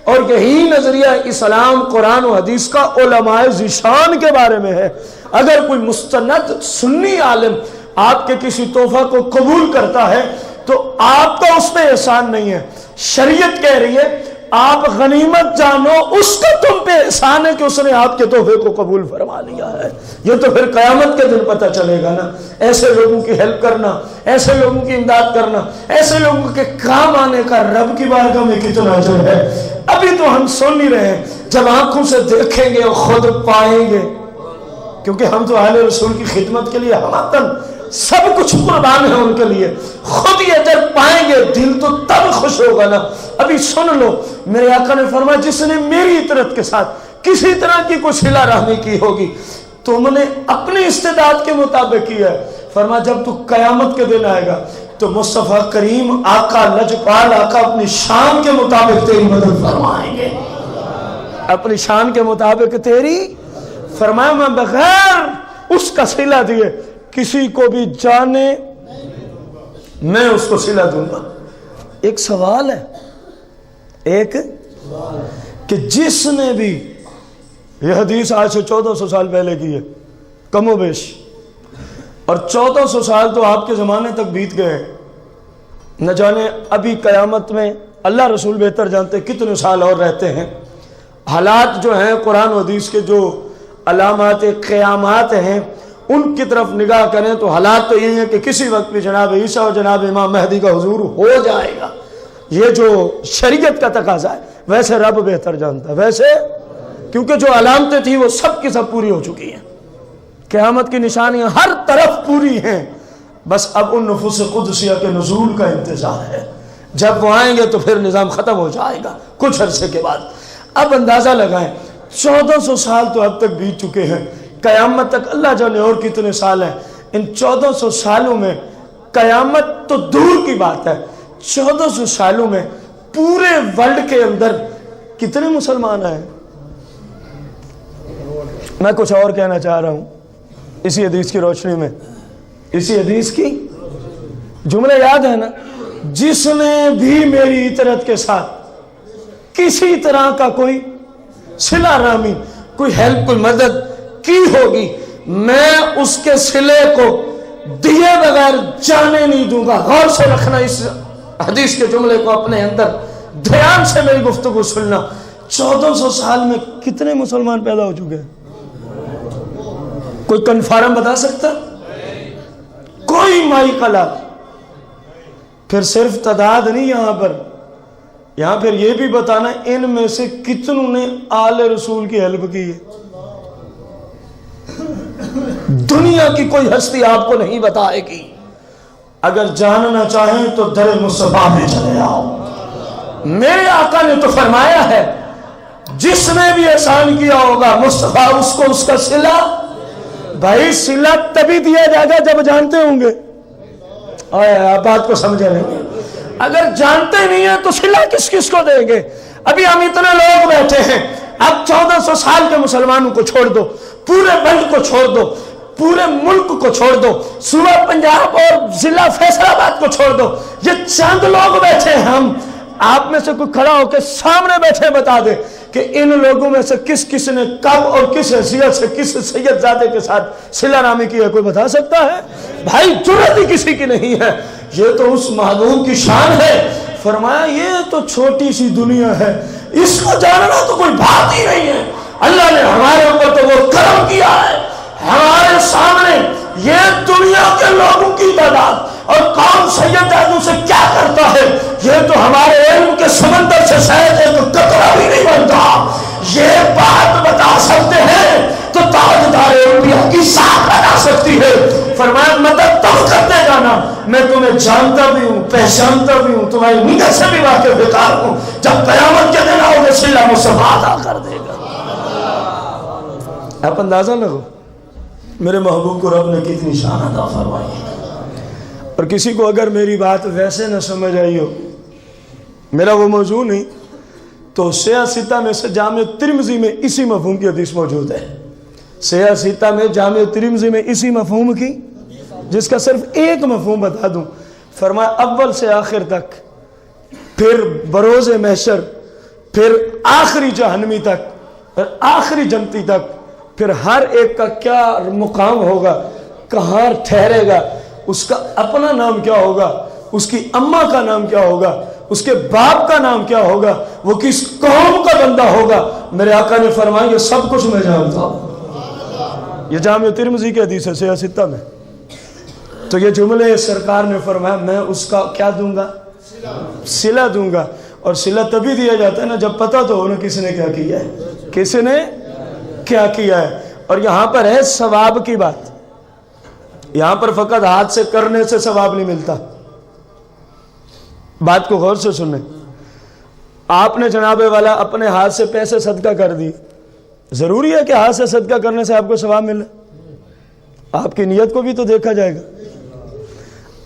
اور یہی نظریہ اسلام قرآن و حدیث کا علماء ذیشان کے بارے میں ہے۔ اگر کوئی مستند سنی عالم آپ کے کسی تحفہ کو قبول کرتا ہے تو آپ کا اس پہ احسان نہیں ہے، شریعت کہہ رہی ہے آپ غنیمت جانو اس کا تم پہ احسان ہے کہ اس نے آپ کے تحفے کو قبول فرما لیا ہے۔ یہ تو پھر قیامت کے دن پتہ چلے گا نا۔ ایسے لوگوں کی ہیلپ کرنا، ایسے لوگوں کی امداد کرنا، ایسے لوگوں کے کام آنے کا رب کی بارگاہ میں کتنا اجر ہے۔ ابھی تو ہم سن نہیں رہے ہیں، جب آنکھوں سے دیکھیں گے اور خود پائیں گے، کیونکہ ہم تو اہل رسول کی خدمت کے لیے ہماتن سب کچھ قربان ہے ان کے لیے، خود یہ اجر پائیں گے، دل تو تب خوش ہوگا نا۔ ابھی سن لو، میرے آقا نے فرمایا جس نے میری اطرت کے ساتھ کسی طرح کی کوئی صلہ رحمی کی ہوگی، تم نے اپنی استعداد کے مطابق کیا ہے، فرمایا جب تو قیامت کے دن آئے گا تو مصطفیٰ کریم آقا لجپال آقا اپنی شان کے مطابق تیری مدد فرمائیں گے، اپنی شان کے مطابق تیری۔ فرمایا میں بغیر اس کا صلہ دیے کسی کو بھی جانے میں اس کو صلہ دوں گا۔ ایک سوال ہے، ایک کہ جس نے بھی، یہ حدیث آج سے 1400 سال پہلے کی ہے کم و بیش، اور 1400 سال تو آپ کے زمانے تک بیت گئے، نہ جانے ابھی قیامت میں اللہ رسول بہتر جانتے کتنے سال اور رہتے ہیں۔ حالات جو ہیں قرآن و حدیث کے جو علامات قیامات ہیں ان کی طرف نگاہ کریں تو حالات تو یہی ہیں کہ کسی وقت بھی جناب عیسیٰ اور جناب امام مہدی کا حضور ہو جائے گا، یہ جو شریعت کا تقاضا ہے۔ ویسے رب بہتر جانتا ہے، ویسے کیونکہ جو علامتیں تھیں وہ سب کی سب پوری ہو چکی ہیں، قیامت کی نشانیاں ہر طرف پوری ہیں، بس اب ان نفوس قدسیہ کے نزول کا انتظار ہے۔ جب وہ آئیں گے تو پھر نظام ختم ہو جائے گا کچھ عرصے کے بعد۔ اب اندازہ لگائیں 1400 سال تو اب تک بیت چکے ہیں، قیامت تک اللہ جانے اور کتنے سال ہیں، ان 1400 سالوں میں قیامت تو دور کی بات ہے، 1400 سالوں میں پورے ورلڈ کے اندر کتنے مسلمان ہیں؟ میں کچھ اور کہنا چاہ رہا ہوں اسی حدیث کی روشنی میں، اسی حدیث کی جملے یاد ہے نا، جس نے بھی میری اطاعت کے ساتھ کسی طرح کا کوئی صلہ رحمی، کوئی ہیلپ، کوئی مدد کی ہوگی، میں اس کے صلے کو دیے بغیر جانے نہیں دوں گا۔ غور سے رکھنا اس حدیث کے جملے کو اپنے اندر، دھیان سے میری گفتگو سننا۔ 1400 سال میں کتنے مسلمان پیدا ہو چکے ہیں؟ کوئی کنفرم بتا سکتا؟ کوئی مائی قلع۔ پھر صرف تعداد نہیں، یہاں پھر یہ بھی بتانا ان میں سے کتنوں نے آل رسول کی ہیلپ کی ہے۔ دنیا کی کوئی ہستی آپ کو نہیں بتائے گی۔ اگر جاننا چاہیں تو در مصطفیٰ میں چلے آؤ۔ میرے آقا نے تو فرمایا ہے جس نے بھی احسان کیا ہوگا مصطفیٰ اس کو اس کا صلہ، بھائی صلہ تبھی دیا جائے گا جب جانتے ہوں گے۔ آپ بات کو سمجھے رہے ہیں، اگر جانتے نہیں ہیں تو صلہ کس کس کو دیں گے؟ ابھی ہم اتنے لوگ بیٹھے ہیں، اب 1400 سال کے مسلمانوں کو چھوڑ دو، پورے ورلڈ کو چھوڑ دو، پورے ملک کو چھوڑ دو، صوبہ پنجاب اور ضلع فیصل آباد کو چھوڑ دو، یہ چند لوگ بیٹھے ہیں۔ ہم آپ میں سے کوئی کھڑا ہو کے سامنے بیٹھے بتا دے کہ ان لوگوں میں سے کس کس نے کب اور کس حیثیت سے کس سید زادے کے ساتھ صلہ رحمی کی ہے؟ کوئی بتا سکتا ہے؟ بھائی جرأت ہی کسی کی نہیں ہے۔ یہ تو اس محبوب کی شان ہے۔ فرمایا یہ تو چھوٹی سی دنیا ہے، اس کو جاننا تو کوئی بات ہی نہیں ہے۔ اللہ نے ہمارے اوپر تو وہ کرم کیا ہے، ہمارے سامنے یہ دنیا کے لوگوں کی تعداد اور کون سید زادوں سے کیا کرتا ہے، یہ تو ہمارے علم کے سمندر سے شاید ایک قطرہ بھی نہیں بنتا۔ یہ بات بتا سکتے ہیں تو تاجدار انبیاء کی ساتھ بتا سکتی ہے۔ فرمایا مدد تم کرتے جانا، میں تمہیں جانتا بھی ہوں، پہچانتا بھی ہوں، تمہاری نیت سے بھی واقف بیکار ہوں۔ جب قیامت کے دن آؤ گے صلہ مصطفیٰ ادا کر دے گا۔ آپ اندازہ لگو میرے محبوب کو رب نے کتنی شان عطا فرمائی ہے۔ اور کسی کو اگر میری بات ویسے نہ سمجھ آئی ہو، میرا وہ موضوع نہیں، تو سیاہ ستہ میں سے جامع ترمذی میں اسی مفہوم کی حدیث موجود ہے۔ سیاہ ستہ میں جامع ترمذی میں اسی مفہوم کی، جس کا صرف ایک مفہوم بتا دوں، فرمایا اول سے آخر تک، پھر بروز محشر، پھر آخری جہنمی تک، آخری جنتی تک، پھر ہر ایک کا کیا مقام ہوگا، کہاں ٹھہرے گا، اس کا اپنا نام کیا ہوگا، اس کی اماں کا نام کیا ہوگا، اس کے باپ کا نام کیا ہوگا، وہ کس قوم کا بندہ ہوگا۔ میرے آقا نے فرمایا یہ سب کچھ میں جانتا ہوں۔ یہ جامع ترمذی کی حدیث ہے سیاہ ستہ میں۔ تو یہ جملے سرکار نے فرمایا میں اس کا کیا دوں گا؟ صلہ دوں گا۔ اور صلہ تبھی دیا جاتا ہے نا جب پتہ تو ہو نا کس نے کیا کیا ہے، کس نے کیا کیا ہے۔ اور یہاں پر ہے ثواب کی بات، یہاں پر فقط ہاتھ سے کرنے سے ثواب نہیں ملتا۔ بات کو غور سے سنیں، آپ نے جناب والا اپنے ہاتھ سے پیسے صدقہ کر دی، ضروری ہے کہ ہاتھ سے صدقہ کرنے سے آپ کو ثواب ملے؟ آپ کی نیت کو بھی تو دیکھا جائے گا،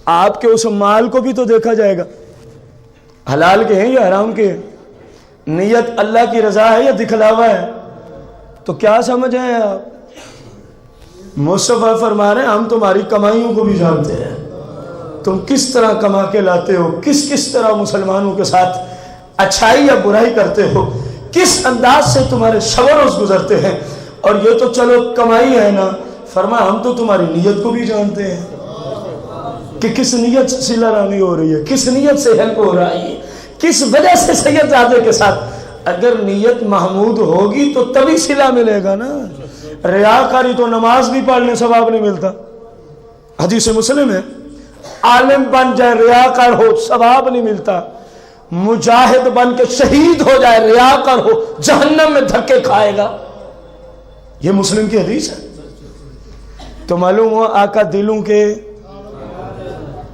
آپ کے اس مال کو بھی تو دیکھا جائے گا، حلال کے ہیں یا حرام کے ہیں، نیت اللہ کی رضا ہے یا دکھلاوا ہے؟ تو کیا سمجھ ہیں آپ؟ مصطفیٰ فرما رہے ہیں ہم تمہاری کمائیوں کو بھی جانتے ہیں، تم کس طرح کما کے لاتے ہو، کس طرح مسلمانوں کے ساتھ اچھائی یا برائی کرتے ہو، کس انداز سے تمہارے شب و روز گزرتے ہیں۔ اور یہ تو چلو کمائی ہے نا، فرمایا ہم تو تمہاری نیت کو بھی جانتے ہیں کہ کس نیت سے صلہ رحمی ہو رہی ہے، کس نیت سے ہیلپ ہو رہی ہے، کس وجہ سے سید زادے کے ساتھ۔ اگر نیت محمود ہوگی تو تبھی صلہ ملے گا نا۔ ریاکاری تو نماز بھی پڑھنے ثواب نہیں ملتا، حدیث مسلم ہے، عالم بن جائے ریاکار ہو ثواب نہیں ملتا، مجاہد بن کے شہید ہو جائے ریاکار ہو جہنم میں دھکے کھائے گا۔ یہ مسلم کی حدیث ہے۔ تو معلوم ہوا آقا دلوں کے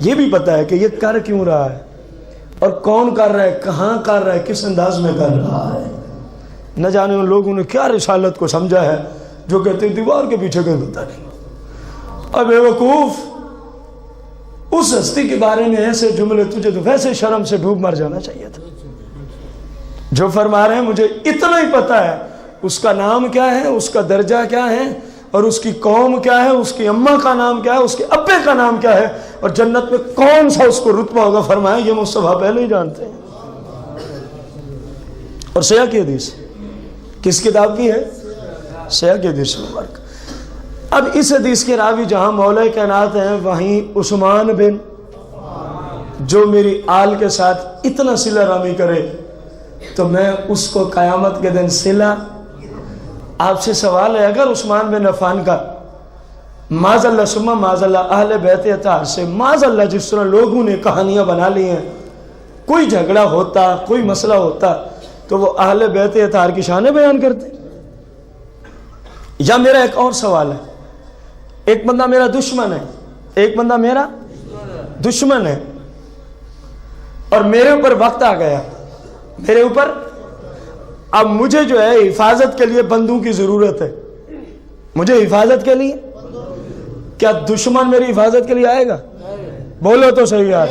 یہ بھی پتا ہے کہ یہ کر کیوں رہا ہے اور کون کر رہا ہے، کہاں کر رہا ہے، کس انداز میں کر رہا ہے۔ نہ جانے ان لوگوں نے کیا رسالت کو سمجھا ہے، جو کہتے ہیں دیوار کے پیچھے کوئی ہوتا نہیں. اب بے وقوف، اس ہستی کے بارے میں ایسے جملے، تجھے تو ویسے شرم سے ڈوب مر جانا چاہیے تھا. جو فرما رہے ہیں مجھے اتنا ہی پتا ہے اس کا نام کیا ہے، اس کا درجہ کیا ہے، اور اس کی قوم کیا ہے، اس کی اماں کا نام کیا ہے، اس کے ابے کا نام کیا ہے، اور جنت میں کون سا اس کو رتبہ ہوگا. فرمایا یہ مصطفیٰ پہلے ہی جانتے ہیں. اور سیاہ کی حدیث کس کتاب کی ہے؟ سیاہ کی حدیث مبارک. اب اس حدیث کے راوی جہاں مولا کائنات ہیں، وہیں عثمان بن، جو میری آل کے ساتھ اتنا صلہ رحمی کرے تو میں اس کو قیامت کے دن صلہ. آپ سے سوال ہے، اگر عثمان بن عفان کا معاذ اللہ ثم معاذ اللہ اہل بیت اطہار سے معاذ اللہ جس طرح لوگوں نے کہانیاں بنا لی ہیں، کوئی جھگڑا ہوتا، کوئی مسئلہ ہوتا تو وہ اہل بیت اطہار کی شانیں بیان کرتے. یا میرا ایک اور سوال ہے، ایک بندہ میرا دشمن ہے، ایک بندہ میرا دشمن ہے، اور میرے اوپر وقت آ گیا، میرے اوپر اب مجھے جو ہے حفاظت کے لیے بندوں کی ضرورت ہے. مجھے حفاظت کے لیے، کیا دشمن میری حفاظت کے لیے آئے گا؟ بولو تو صحیح یار.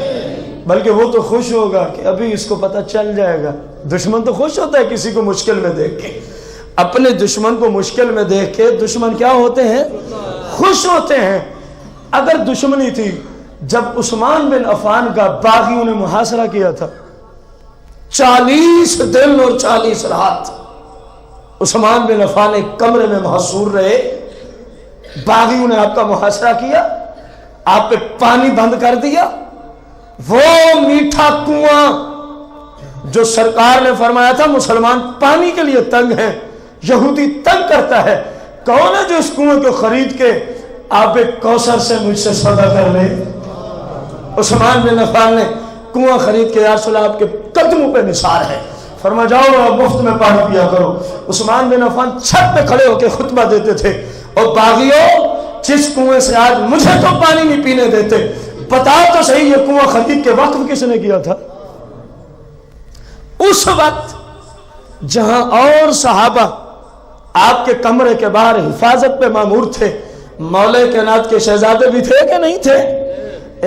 بلکہ وہ تو خوش ہوگا کہ ابھی اس کو پتہ چل جائے گا. دشمن تو خوش ہوتا ہے کسی کو مشکل میں دیکھ کے. اپنے دشمن کو مشکل میں دیکھ کے دشمن کیا ہوتے ہیں؟ خوش ہوتے ہیں. اگر دشمنی تھی، جب عثمان بن عفان کا باغیوں نے محاصرہ کیا تھا، 40 دن اور 40 رات عثمان بن عفان ایک کمرے میں محصور رہے. باغیوں نے آپ کا محاصرہ کیا، آپ پہ پانی بند کر دیا. وہ میٹھا کنواں جو سرکار نے فرمایا تھا مسلمان پانی کے لیے تنگ ہیں، یہودی تنگ کرتا ہے، کون ہے جو اس کنویں کو خرید کے آب کوثر سے مجھ سے سودا کر لے؟ عثمان بن عفان نے کنواں خرید کے، یا رسول اللہ آپ کے قدموں پہ نثار ہے، فرما جاؤ آپ مفت میں پانی پیا کرو. عثمان بن عفان چھت پہ کھڑے ہو کے خطبہ دیتے تھے، اور باغیوں جس کنویں سے آج مجھے تو پانی نہیں پینے دیتے، بتاؤ تو صحیح یہ کنواں خرید کے وقف کس نے کیا تھا؟ اس وقت جہاں اور صحابہ آپ کے کمرے کے باہر حفاظت پہ مامور تھے، مولا کائنات کے شہزادے بھی تھے کہ نہیں تھے؟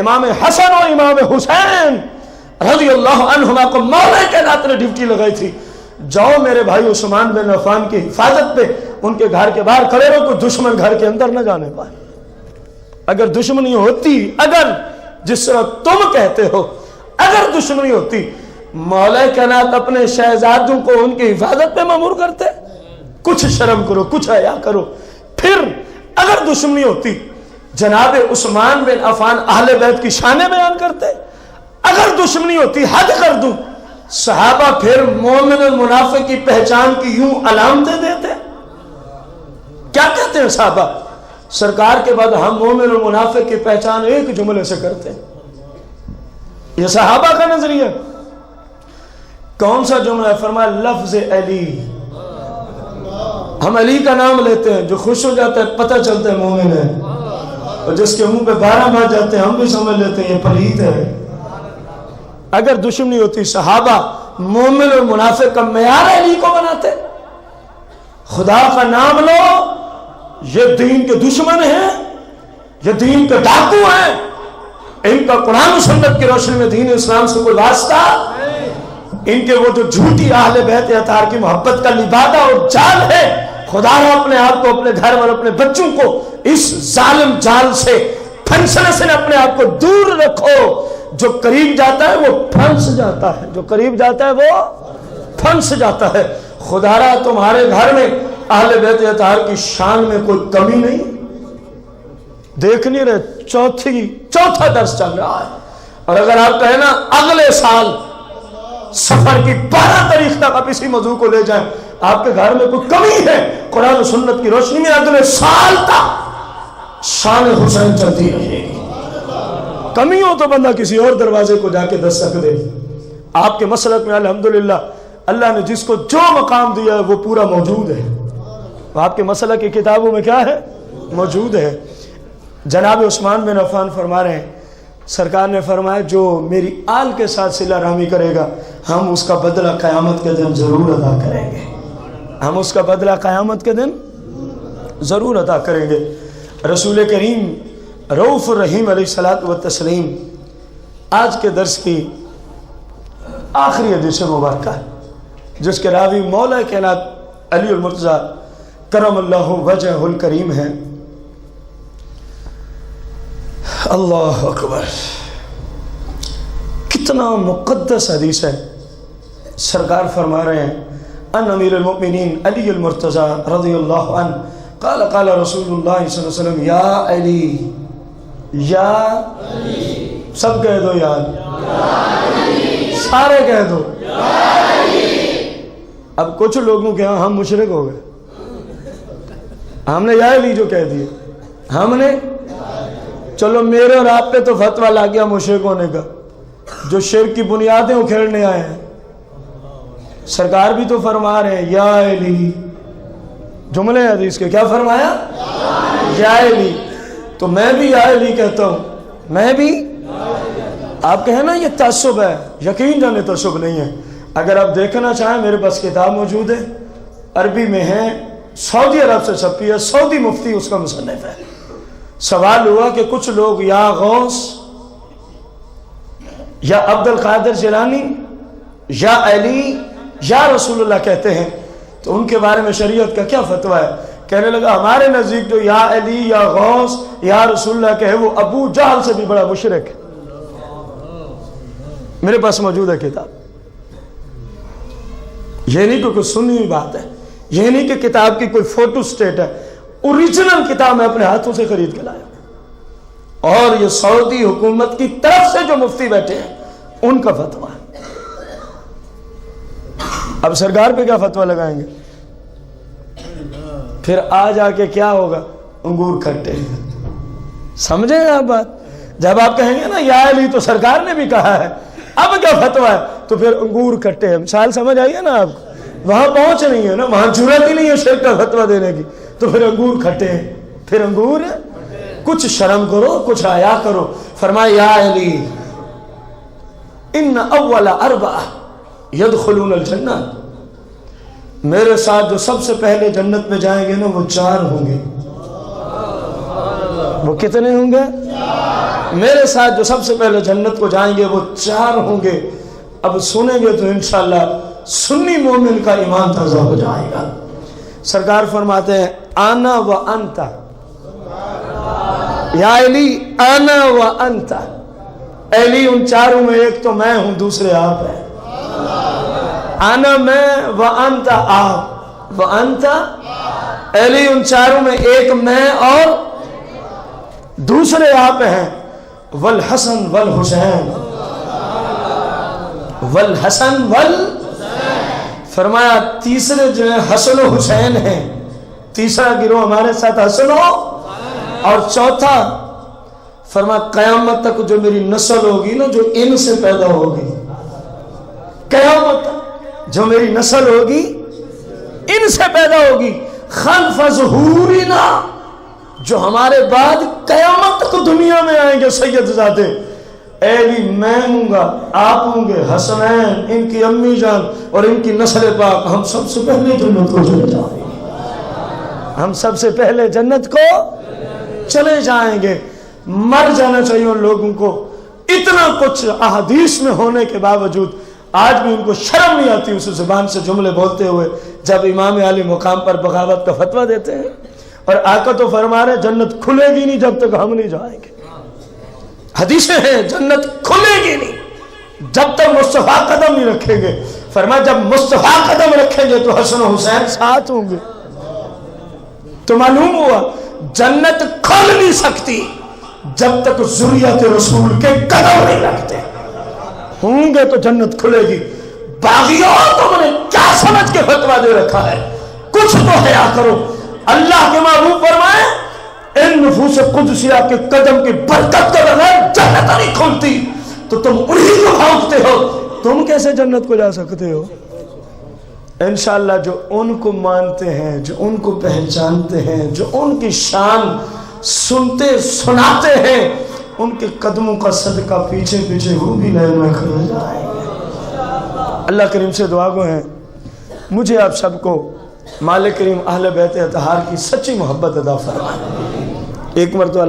امام حسن اور امام حسین رضی اللہ عنہما کو مولا کائنات نے ڈیوٹی لگائی تھی، جاؤ میرے بھائی عثمان بن عفان کی حفاظت پہ ان کے گھر کے باہر کھڑے رہو، کوئی دشمن گھر کے اندر نہ جانے پائے. اگر دشمنی ہوتی، اگر جس طرح تم کہتے ہو اگر دشمنی ہوتی، مولا کائنات اپنے شہزادوں کو ان کی حفاظت پہ مامور کرتے؟ کچھ شرم کرو، کچھ حیا کرو. پھر اگر دشمنی ہوتی، جناب عثمان بن عفان اہل بیت کی شانیں بیان کرتے. اگر دشمنی ہوتی، حد کر دوں، صحابہ پھر مومن اور منافق کی پہچان کی یوں علامتیں دیتے. کیا کہتے ہیں صحابہ؟ سرکار کے بعد ہم مومن اور منافق کی پہچان ایک جملے سے کرتے ہیں. یہ صحابہ کا نظریہ. کون سا جملہ ہے؟ فرمایا لفظ علی. ہم علی کا نام لیتے ہیں، جو خوش ہو جاتا ہے پتہ چلتا ہے مومن ہے، اور جس کے منہ پہ 12 بار جاتے ہیں ہم بھی سمجھ لیتے ہیں یہ پلیت ہے. اگر دشمنی ہوتی، صحابہ مومن اور منافق کا معیار علی کو بناتے. خدا کا نام لو، یہ دین کے دشمن ہیں، یہ دین کے ڈاکو ہیں، ان کا قرآن و سنت کی روشنی میں دین اسلام سے کوئی واسطہ. ان کے وہ جو جھوٹی اہل بیت اطہار کی محبت کا لبادہ اور جال ہے، خدا را اپنے آپ کو، اپنے گھر اور اپنے بچوں کو اس ظالم جال سے، پھنسنے سے اپنے آپ کو دور رکھو. جو قریب جاتا ہے وہ پھنس جاتا ہے، جو قریب جاتا ہے وہ پھنس جاتا ہے. خدا را تمہارے گھر میں اہل بیت اطہار کی شان میں کوئی کمی نہیں. دیکھ نہیں رہے، چوتھا درس چل رہا ہے. اور اگر آپ کہیں نا اگلے سال سفر کی 12 تاریخ تک آپ اسی موضوع کو لے جائیں، آپ کے گھر میں کوئی کمی ہے، قرآن و سنت کی روشنی میں اگلے سال تک شان حسین چلتی رہے گی. کمی ہو تو بندہ کسی اور دروازے کو جا کے دستک دے. آپ کے مسلک میں الحمدللہ اللہ نے جس کو جو مقام دیا ہے وہ پورا موجود ہے. آپ کے مسلک کی کتابوں میں کیا ہے؟ موجود ہے. جناب عثمان بن عفان فرما رہے ہیں، سرکار نے فرمایا جو میری آل کے ساتھ صلہ رحمی کرے گا ہم اس کا بدلہ قیامت کے دن ضرور ادا کریں گے. ہم اس کا بدلہ قیامت کے دن ضرور عطا کریں گے۔ رسول کریم رؤوف الرحیم علیہ الصلوۃ والتسلیم آج کے درس کی آخری حدیث مبارکہ ہے، جس کے راوی مولا کائنات علی المرتضیٰ کرم اللہ وجہ الکریم ہے۔ اللہ اکبر، کتنا مقدس حدیث ہے۔ سرکار فرما رہے ہیں ان امیر المؤمنین علی المرتضیٰ رضی اللہ عنہ قال قال رسول اللہ صلی اللہ علیہ وسلم یا علی، یا علی، سب کہہ دو یا علی، سارے کہہ دو۔ اب کچھ لوگوں کے ہم مشرک ہو گئے، ہم نے یا علی جو کہہ دیے، ہم نے چلو میرے اور آپ پہ تو فتویٰ لا گیا مشرک ہونے کا، جو شرک کی بنیادیں اکھیڑنے آئے ہیں۔ سرکار بھی تو فرما رہے ہیں یا علی، جملے حدیث کے کیا فرمایا؟ یا علی۔ تو میں بھی یا علی کہتا ہوں، میں بھی۔ آپ کہیں نا یہ تعصب ہے، یقین جانے تعصب نہیں ہے۔ اگر آپ دیکھنا چاہیں میرے پاس کتاب موجود ہے، عربی میں ہے، سعودی عرب سے چھپی ہے، سعودی مفتی اس کا مصنف ہے۔ سوال ہوا کہ کچھ لوگ یا غوث یا عبد القادر جیلانی یا علی یا رسول اللہ کہتے ہیں، تو ان کے بارے میں شریعت کا کیا فتویٰ ہے؟ کہنے لگا ہمارے نزدیک جو یا علی یا غوث یا رسول اللہ کہے وہ ابو جہل سے بھی بڑا مشرک ہے۔ میرے پاس موجود ہے کتاب۔ یہ نہیں کہ کوئی سنی ہوئی بات ہے، یہ نہیں کہ کتاب کی کوئی فوٹو سٹیٹ ہے، اوریجنل کتاب میں اپنے ہاتھوں سے خرید کے لایا، اور یہ سعودی حکومت کی طرف سے جو مفتی بیٹھے ہیں ان کا فتویٰ ہے۔ اب سرکار پہ کیا فتویٰ لگائیں گے؟ پھر آ جا کے کیا ہوگا؟ انگور کھٹے۔ سمجھیں گے آپ بات؟ جب آپ کہیں گے نا یا علی تو سرکار نے بھی کہا ہے، اب کیا فتویٰ ہے؟ تو پھر انگور کھٹے۔ مثال سمجھ آئی ہے نا آپ کو؟ وہاں پہنچ نہیں ہے نا، وہاں جرأت ہی نہیں ہے شرک کا فتویٰ دینے کی، تو پھر انگور کھٹے ہیں، پھر انگور۔ کچھ شرم کرو، کچھ حیا کرو۔ فرمایا یا علی ان اول اربعہ یدخلون الجنہ، میرے ساتھ جو سب سے پہلے جنت میں جائیں گے نا وہ 4 ہوں گے۔ وہ کتنے ہوں گے؟ میرے ساتھ جو سب سے پہلے جنت کو جائیں گے وہ 4 ہوں گے۔ اب سنیں گے تو انشاءاللہ سنی مومن کا ایمان تازہ ہو جائے گا۔ سرکار فرماتے ہیں آنا و انتا، یا علی آنا و انتا، علی ان 4 میں ایک تو میں ہوں، دوسرے آپ ہیں۔ آنا میں، و انتا آپ، و انتا علی ان 4 میں ایک میں اور دوسرے آپ ہیں۔ والحسن والحسین، والحسن فرمایا تیسرے جو ہیں حسن و حسین ہیں، تیسرا گروہ ہمارے ساتھ حسن ہو، اور چوتھا فرمایا قیامت تک جو میری نسل ہوگی نا، جو ان سے پیدا ہوگی، قیامت تک جو میری نسل ہوگی ان سے پیدا ہوگی، خلف ظہورنا، جو ہمارے بعد قیامت تک دنیا میں آئیں گے سید زادے، علی میں ہوں گا، آپ ہوں گے، حسنین ان کی امی جان اور ان کی نسل پاک، ہم سب سے پہلے جنت کو چلے جائیں گے، ہم سب سے پہلے جنت کو چلے جائیں گے۔ مر جانا چاہیے ان لوگوں کو، اتنا کچھ احادیث میں ہونے کے باوجود آج بھی ان کو شرم نہیں آتی اس زبان سے جملے بولتے ہوئے، جب امام علی مقام پر بغاوت کا فتویٰ دیتے ہیں۔ اور آقا تو فرما رہے جنت کھلے گی نہیں جب تک ہم نہیں جائیں گے۔ حدیثیں ہیں جنت کھلے گی نہیں جب تک مصطفیٰ قدم نہیں رکھیں گے۔ فرمایا جب مصطفیٰ قدم رکھیں گے تو حسن و حسین ساتھ ہوں گے۔ تو معلوم ہوا جنت کھل نہیں سکتی جب تک ذریت رسول کے قدم نہیں رکھتے، ہوں گے تو جنت کھلے گی۔ باغیوں تم نے کیا سمجھ کے فتویٰ دے رکھا ہے؟ کچھ تو حیا کرو۔ اللہ کے محبوب فرمائے ان نفوس قدسیہ کے قدم کی برکت کے بغیر جنت نہیں کھلتی، تو تم انہی کو بھونکتے ہو، تم کیسے جنت کو جا سکتے ہو؟ انشاءاللہ جو ان کو مانتے ہیں، جو ان کو پہچانتے ہیں، جو ان کی شان سنتے سناتے ہیں، ان کے قدموں کا صدقہ پیچھے پیچھے وہ بھی لائن میں کھڑے جائیں گے۔ اللہ کریم سے دعا گو ہیں مجھے آپ سب کو مالک کریم اہل بیت اطہار کی سچی محبت عطا فرمائے۔ ایک مرتبہ